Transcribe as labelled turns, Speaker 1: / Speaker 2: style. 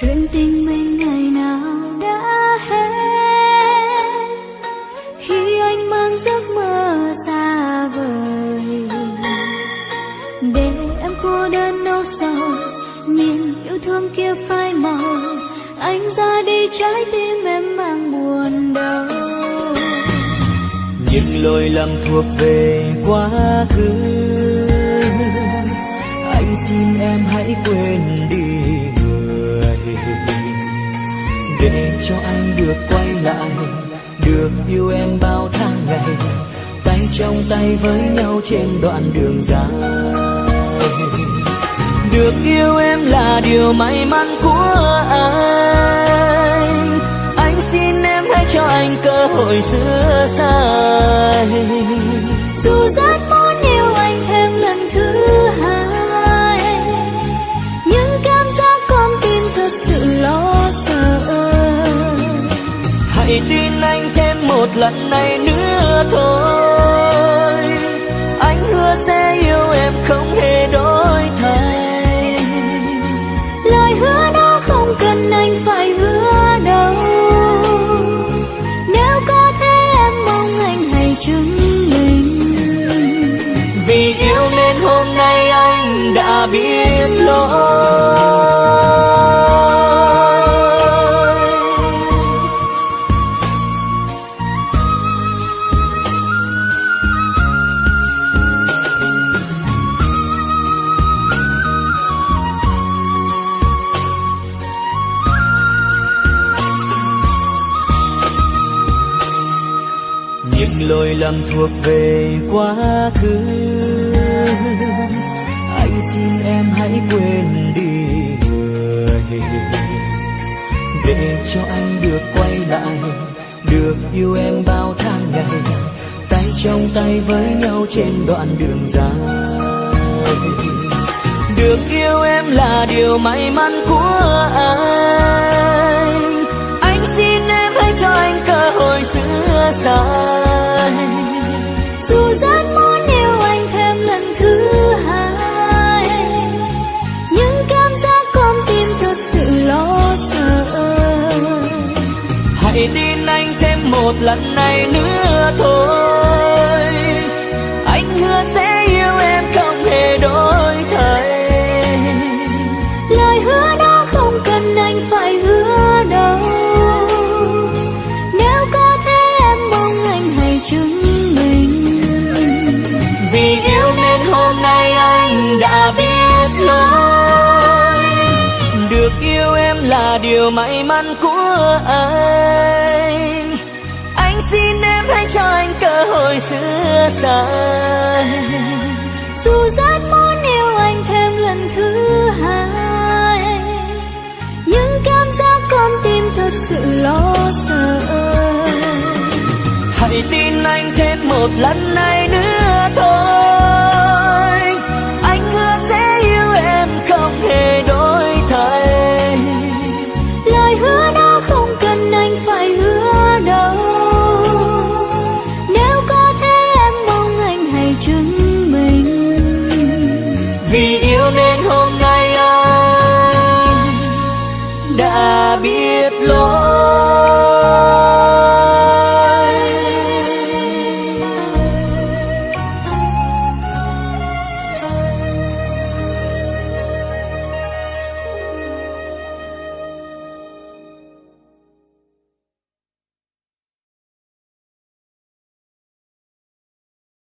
Speaker 1: Chuyện tình mình ngày nào đã hết khi anh mang giấc mơ xa vời, để em cô đơn nỗi sầu, nhìn yêu thương kia phai màu. Anh ra đi trái tim em mang buồn đau.
Speaker 2: Những lỗi lầm thuộc về quá khứ, anh xin em hãy quên đi để cho anh được quay lại, được yêu em bao tháng ngày, tay trong tay với nhau trên đoạn đường dài. Được yêu em là điều may mắn của anh xin em hãy cho anh cơ hội sửa sai.
Speaker 1: Dù rất muốn yêu anh thêm lần thứ hai, nhưng cảm giác con tim thật sự lo sợ.
Speaker 2: Hãy tin anh thêm một lần này nữa thôi, anh hứa sẽ yêu em không hề đổi thay.
Speaker 1: Lời hứa đó không cần anh phải hứa đâu, nếu có thế em mong anh hãy chứng minh.
Speaker 2: Vì yêu nên hôm nay anh đã biết lỗi. Những lỗi lầm thuộc về quá khứ, anh xin em hãy quên đi để cho anh được quay lại, được yêu em bao tháng ngày, tay trong tay với nhau trên đoạn đường dài. Được yêu em là điều may mắn của anh xin em hãy cho anh cơ hội sửa sai.
Speaker 1: Dù rất muốn yêu anh thêm lần thứ hai, nhưng cảm giác con tim thật sự lo sợ.
Speaker 2: Hãy tin anh thêm một lần này nữa thôi, anh hứa sẽ yêu em không hề đổi thay.
Speaker 1: Lời hứa đó không cần anh phải hứa đâu, nếu có thế em mong anh hãy chứng minh.
Speaker 2: Vì yêu nên hôm nay anh đã biết lỗi, được yêu em là điều may mắn của anh xin em hãy cho anh cơ hội sửa sai.
Speaker 1: Dù rất muốn yêu anh thêm lần thứ hai, nhưng cảm giác con tim thật sự lo sợ.
Speaker 2: Hãy tin anh thêm một lần này nữa thôi, anh hứa sẽ yêu em không hề đổi thay.
Speaker 1: Lời hứa đó không cần anh phải hứa đâu, nếu có thế em mong anh hãy chứng minh.
Speaker 2: Vì yêu nên hôm nay anh đã biết lỗi.